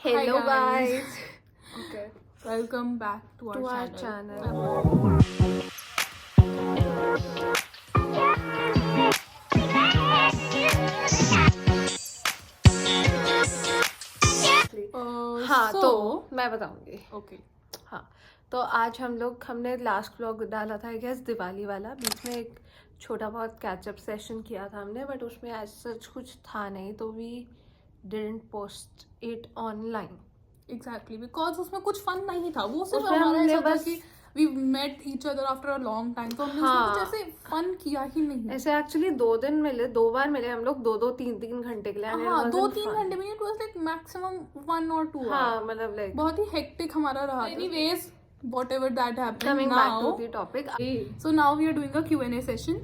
Hello guys. guys. Okay. Welcome back to To our our channel. channel. हाँ so, तो मैं बताऊंगी. okay. हाँ तो आज हमने लास्ट व्लॉग डाला था आई गेस दिवाली वाला. बीच में एक छोटा बहुत कैचअप सेशन किया था हमने, बट उसमें एज सच कुछ था नहीं, तो we didn't post it online. Exactly, because उसमें कुछ फन नहीं था. वो सिर्फ उसमें हमारा हमने ऐसा था बस कि we met each other after a long time. तो हमने हाँ. उसमें कुछ ऐसे फन किया ही नहीं. ऐसे एक्चुअली 2 बार मिले हम लोग, 2-3 घंटे के लिए. हाँ 2-3 घंटे में. It was like maximum 1 or 2 हाँ hours. मतलब लाइक बहुत ही hectic हमारा रहा. Anyways, whatever that happened. Coming now, back to the topic. so now we are doing a Q&A session.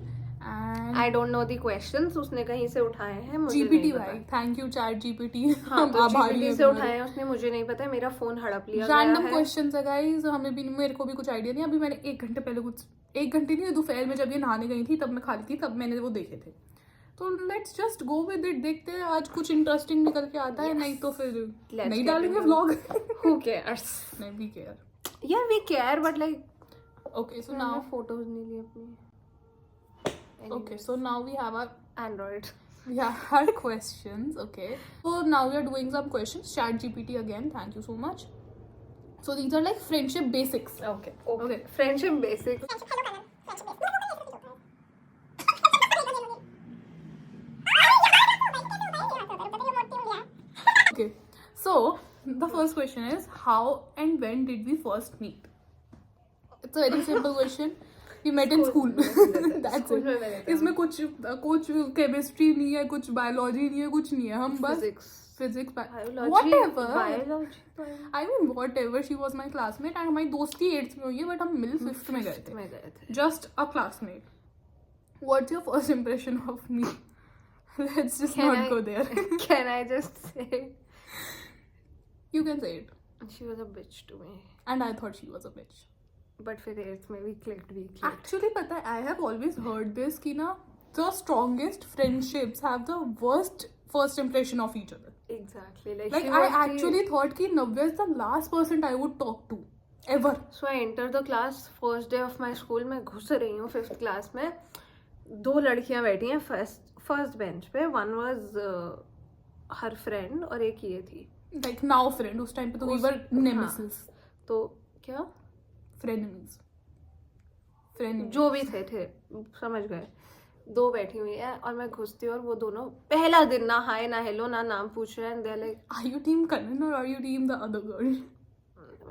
And I don't know the questions, उसने कहीं से उठाए हैं, मुझे GPT नहीं भाई, पता. Thank you chat GPT. हाँ तो आभारी GPT हैं से तुम्हारे. उठाए हैं उसने, मुझे नहीं पता है. मेरा फोन हड़प लिया गया रैंडम है. क्वेश्चंस है गाइस. मेरे को भी कुछ आइडिया नहीं. अभी मैंने 1 घंटे पहले कुछ 1 घंटे नहीं, दोपहर में जब ये नहाने गई थी तब मैं खाली थी, तब मैंने वो देखे थे. तो let's just go with it. देखते हैं आज कुछ इंटरेस्टिंग निकल के आता है. नहीं तो फिर Let's नहीं get डालेंगे into व्लॉग. Who cares? नहीं, we care. Yeah, we care, but like okay so now photos नहीं ली अपनी. okay so now we have our android. our questions. Okay, so now we are doing some questions. Chat GPT again, thank you so much. So these are like friendship basics. Okay Okay. Friendship basic. Okay, so the first question is how and when did we first meet? It's a very simple question. We met in school. That's School में it. मिले थे. इसमें कुछ chemistry नहीं है, कुछ biology नहीं है, कुछ नहीं है. हम बस physics whatever. I mean whatever. She was my classmate and हमारी दोस्ती 8th में हुई है, but हम मिल 5th में गए थे. में गए थे. Just a classmate. What's your first impression of me? Let's just not go there. Can I just say You can say it. she was a bitch to me. And I thought she was a bitch. But फिर 8th में we clicked. Actually, पता है, I have always heard this कि ना the strongest friendships have the worst first impression of each other. Exactly. Like I actually thought कि Navya is the last person I would talk to ever. So I entered the class first day of my school. मैं घुस रही हूँ 5th class में. 2 लड़कियाँ बैठी हैं first bench पे. One was her friend और एक ये थी. Like now friend. उस time पे तो we were nemesis. तो क्या Frenemies. Frenemies. जो भी थे समझ गए. 2 बैठी हुई है और मैं घुसती हूँ और वो दोनों पहला दिन ना हाय ना हेलो ना नाम पूछ रहे हैं. They're like, Are you team Karan or are you team the other girl?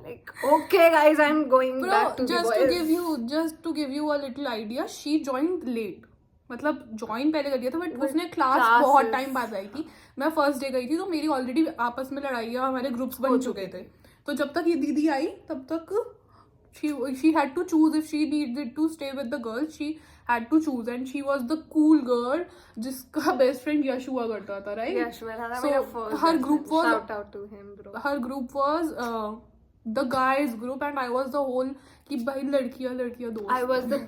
like okay guys, I'm going Bro, back to the boys. just to give you a little idea, she joined late. मतलब join पहले कर दिया था, but उसने class बहुत time बाद आई थी. मैं फर्स्ट डे गई थी तो मेरी ऑलरेडी आपस में लड़ाइयाँ, हमारे ग्रुप्स बन चुके थे. तो जब तक ये दीदी आई तब तक she had to choose if she needed to stay with the girls. She had to choose and she was the cool girl जिसका best friend यश हुआ करता था, right? Yashwar था So, मेरा first her best group friend. was- Shout out to him bro. Her group was the guys group and I was the whole कि भाई लड़कियाँ दोस्त. I was the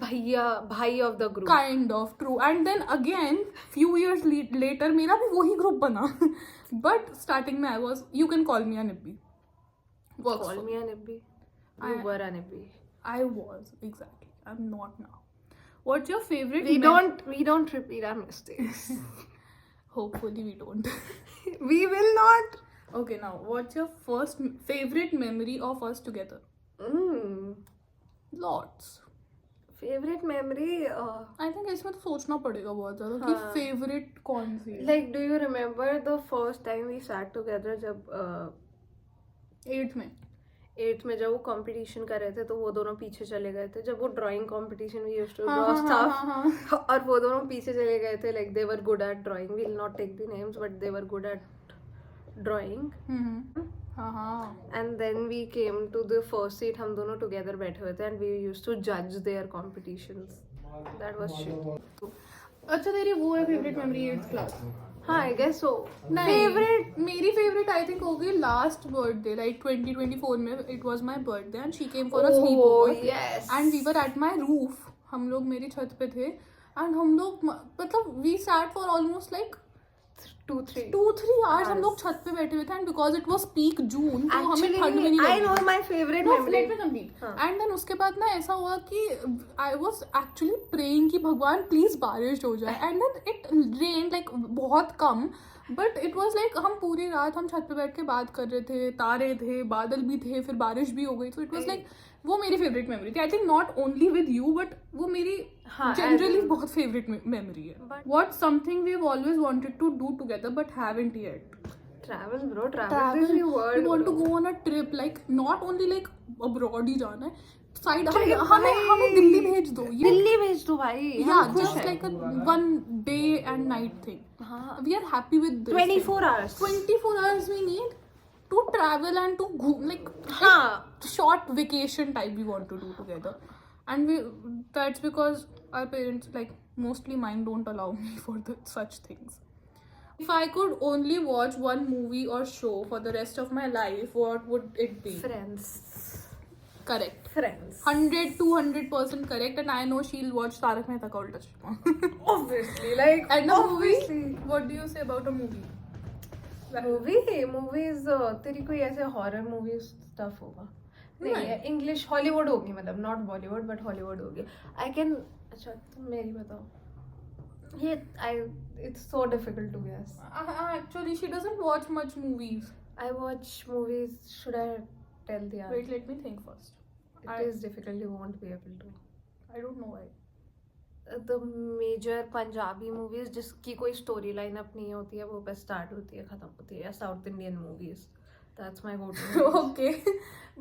भाई of the group. Kind of true. And then again few years later मेरा भी वही group बना. But starting में I was, you can call me a nibbi. Works Call for me a nibbi. You were a nibbi. I was, exactly. I'm not now. What's your favorite? We don't repeat our mistakes. Hopefully we don't. We will not. Okay, now what's your first favorite memory of us together? Lots. Favorite memory. I think इसमें तो सोचना पड़ेगा बहुत ज़्यादा कि favorite कौन सी है. Like, do you remember the first time we sat together जब 8th में. 8th में जब वो कंपटीशन कर रहे थे तो वो दोनों पीछे चले गए थे. जब वो drawing competition we used to draw stuff और वो दोनों पीछे चले गए थे. Like they were good at drawing. We will not take the names, but they were good at drawing. And then we came to the first seat. हम दोनों together बैठे हुए थे and we used to judge their competitions. That was shit. अच्छा तेरी वो है favorite memory 8th class. हाँ I guess so. Favorite मेरी favorite I think होगी last birthday, like 2024 में. It was my birthday and she came for a sleepover. Oh yes. And we were at my roof. हम लोग मेरी छत पे थे and हम लोग मतलब we sat for almost like 2-3 hours हम लोग छत पे बैठे हुए थे, and because it was peak June, तो हमें ठंड भी नहीं I लगी। know my favorite No, memory. let me complete. And then उसके बाद ना ऐसा हुआ कि I was actually praying कि भगवान प्लीज बारिश हो जाए, and then it rained like बहुत कम, but it was like हम पूरी रात हम छत पे बैठ के बात कर रहे थे, तारे थे, बादल भी थे, फिर बारिश भी हो गई, so it was like वो मेरी फेवरेट मेमोरी थी। I think not only with you, but वो मेरी जनरली बहुत फेवरेट मेमोरी है। What something we have always wanted to do together but haven't yet? Travel, bro. Travel is the word. We want to go on a trip, like not only like abroad ही जाना है, side हमें दिल्ली भेज दो, दिल्ली भेज दो भाई। yeah, just like a 1 day and night thing. हाँ, We are happy with this 24 hours. 24 hours we need to travel and to go, like हाँ, short vacation type we want to do together, and that's because our parents, like mostly mine, don't allow me for such things. If I could only watch one movie or show for the rest of my life, what would it be? Friends. Correct. Friends. 100-200% correct, and I know she'll watch Tarak Mehta Ka Ulta Chashma. Obviously, like And a obviously. movie? What do you say about a movie? Movies तेरी कोई ऐसे horror movie stuff होगा? नहीं, English Hollywood होगी, मतलब not Bollywood but Hollywood होगी। I can, अच्छा तुम मेरी बताओ। ये it's so difficult to guess. Actually, she doesn't watch much movies. I watch movies. Should I tell the answer? Wait, let me think first. It is difficult. You won't be able to. I don't know why. The major Punjabi movies जिसकी कोई story line up नहीं होती है, वो बस start होती है खत्म होती है, या south Indian movies. That's my go-to. Okay.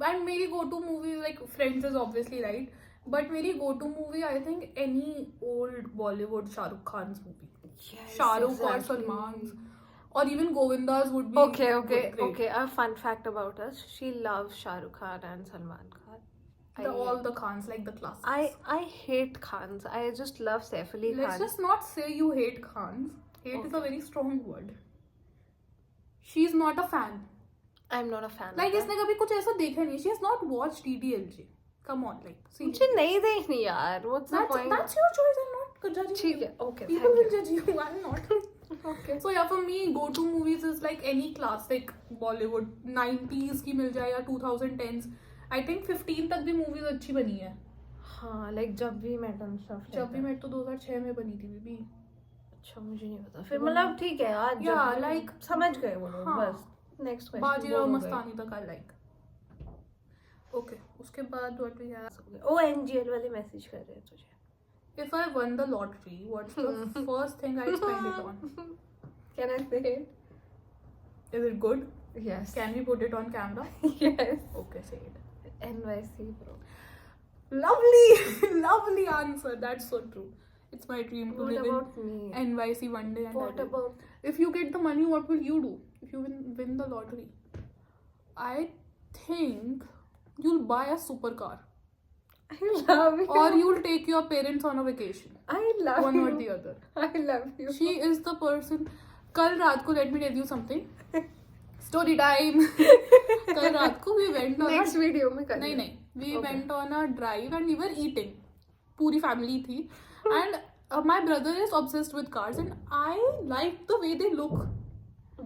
And मेरी go-to movie like Friends is obviously right. But मेरी go-to movie, I think any old Bollywood Shahrukh Khan's movie. Yes, Shahrukh or exactly. Salman's, or even Govinda's would be great. Okay. A fun fact about us: she loves Shah Rukh Khan and Salman Khan. All the Khans, like the classics. I hate Khans. I just love Saif Ali Khan. Let's just not say you hate Khans. Hate is a very strong word. She's not a fan. I'm not a fan. Like इसने कभी कुछ ऐसा देखा नहीं. She has not watched DDLJ. Come on, like. मुझे नहीं देखनी यार. What's the point? That's your choice. I'm not judging. ठीक है. Okay. People will judge you. I'm not. Okay. So yeah, for me, go-to movies is like any classic Bollywood 90s की मिल जाए या 2010s. I think 15 तक भी movies अच्छी बनी है. हाँ, like जब भी मेट and stuff. जब भी मेट तो 2006 में बनी थी बीबी. अच्छा, मुझे नहीं पता. फिर मतलब ठीक है यार. Yeah, like समझ गए वो लोग. बस. Next question. बाजीराव मस्तानी तक I like. Okay. उसके बाद what we have? Oh NGL वाले मैसेज कर रहे हैं तुझे. If I won the lottery, what's the first thing I'd spend it on? Can I say it? Is it good? Yes. Can we put it on camera? Yes. Okay, say it. NYC, bro. Lovely, lovely answer. That's so true. It's my dream to What live about in me? NYC one day. And What about? If you get the money, what will you do? If you win the lottery, I think you'll buy a supercar. I love you. Or you'll take your parents on a vacation. I love One you. or the other. I love you. She is the person. कल रात को, let me tell you something. Story time. कल रात को we went on Next video में कर. नहीं. We went on a drive and we were eating. पूरी family थी. And my brother is obsessed with cars and I like the way they look.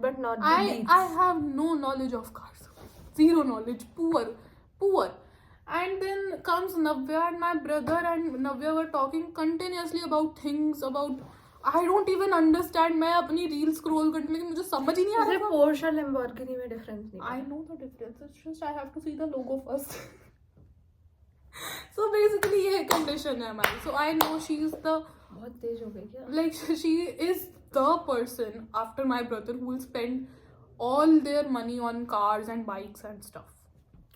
But not the I beats. have no knowledge of cars. Zero knowledge. Poor. And then comes Navya and my brother and Navya were talking continuously about things, about I don't even understand. मैं अपनी reel scroll करने लगी, मुझे समझ ही नहीं आ रहा था. Porsche और Lamborghini में difference नहीं. I know the difference. It's just I have to see the logo first. So basically ये condition है हमारी. So I know she is the बहुत तेज हो गई क्या? like she is the person after my brother who will spend all their money on cars and bikes and stuff.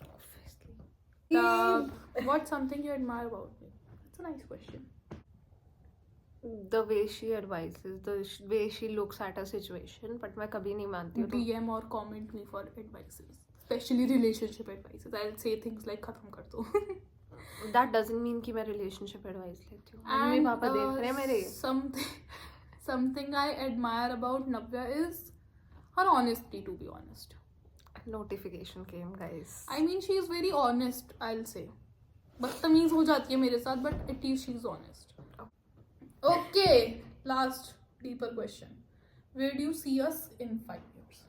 Obviously. What's something you admire about me? That's a nice question. The way she advises, the way she looks at a situation, but मैं कभी नहीं मानती हूँ. DM or comment me for advices, especially relationship advices. I'll say things like खत्म कर दो. That doesn't mean कि मैं relationship advice लेती हूँ. मम्मी पापा देख रहे हैं मेरे. Something I admire about Navya is her honesty, to be honest. Notification came, guys. I mean, she is very honest, I'll say. बदतमीज हो जाती है मेरे साथ, but at least she's honest. Okay, last deeper question. Where do you see us in 5 years?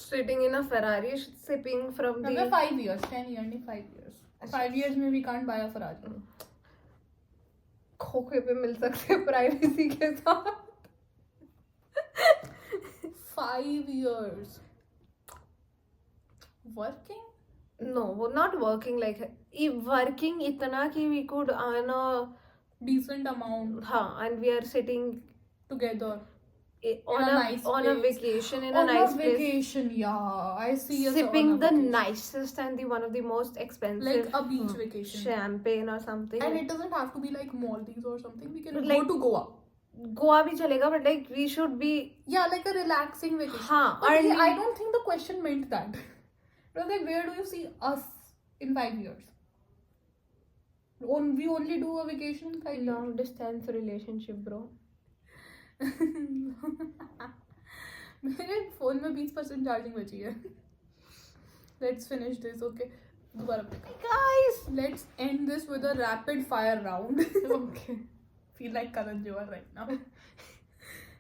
Sitting in a Ferrari, sipping from the. मतलब 5 years, 10 years नहीं 5 years. 5 years में we can't buy a Ferrari. खोखे पे मिल सकते हैं privacy के साथ. 5 years. Working? No, not working like working इतना कि we could earn a Decent amount हाँ, and we are sitting together. on a a nice on a place. vacation in a On nice a place, vacation, yeah. I see us sipping on a the vacation. nicest and the one of the most expensive Like a beach vacation. champagne or something. And it doesn't have to be like Maldives or something. We can Like- go to Goa. Goa भी चलेगा, but like we should be. Yeah, like a relaxing vacation. हाँ, But earning- I don't think the question meant that. It was like, where do you see us in 5 years? We only do a vacation in 5 long distance relationship, bro. मेरे phone में 20% charging बची है. Let's finish this, okay? दोबारा Guys. Let's end this with a rapid fire round. Okay. Feel like Karan Johar right now.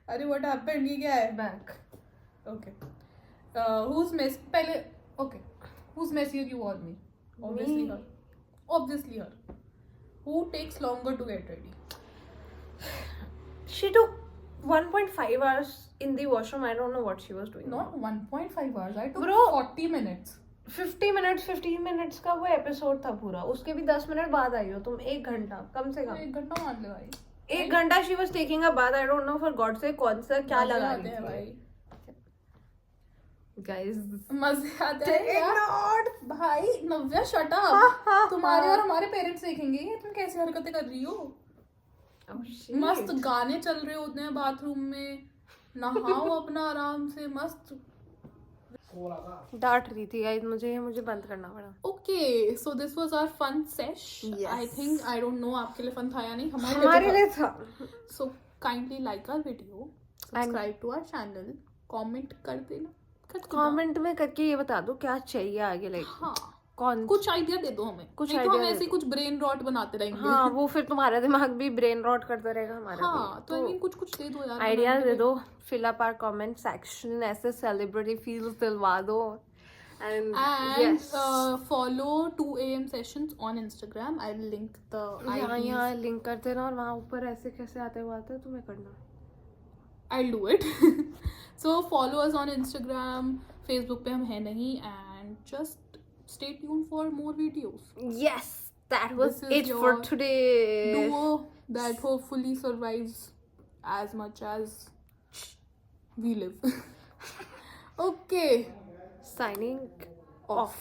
अरे what happened? ये क्या है? Back. Okay. Who's mess? पहले okay. Who's messier, you or me? Obviously Me. her. Obviously her. Who takes longer to get ready? She took 1.5 hours in the washroom. I don't know what she was doing. Not 1.5 hours. I took Bro. 40 minutes. 15 minutes का वो episode था पूरा. उसके भी 10 minute बाद आई हो तुम. 1 घंटा कम से कम. 1 घंटा मान ले भाई. 1 घंटा she was taking a bath. I don't know for God से कौन सा क्या मजे लगा आते रही हैं थी. भाई. Guys. मजे आते Take हैं यार. note. भाई नव्या शट अप. तुम्हारे और हमारे पेरेंट्स देखेंगे ये तुम कैसी हरकतें कर रही हो. Oh, shit. मस्त गाने चल रहे होते हैं बाथरूम में. नहाओ अपना आराम से मस्त. डांट रही थी गाइस मुझे बंद करना पड़ा. Okay, so this was our fun sesh. Yes. I think I don't know आपके लिए fun था या नहीं. हमारे लिए था. So kindly like our video, subscribe to our channel, comment कर देना. कमेंट में करके ये बता दो क्या चाहिए आगे. लाइक हाँ. कौन कुछ आइडिया दे दो हमें. कुछ नहीं तो हम idea ऐसे ही कुछ ब्रेन रॉट बनाते रहेंगे. हाँ वो फिर तुम्हारा दिमाग भी ब्रेन रॉट करता रहेगा हमारा हाँ. भी. तो I mean कुछ दे दो यार. आइडियाज दे दो. Fill up our comment section. ऐसे सेलिब्रिटी फील्स दिलवा दो. And And yes. follow 2 AM sessions on Instagram. I'll link the IDs. यहाँ लिंक कर देना और वहाँ ऊपर ऐसे कैसे आते हुए आता है तुम्हें करना. I'll do it. So follow us on Instagram. Facebook पे हम है नहीं. And just stay tuned for more videos. Yes, that was This is it for your today. Duo that hopefully survives as much as we live. Okay. Signing off.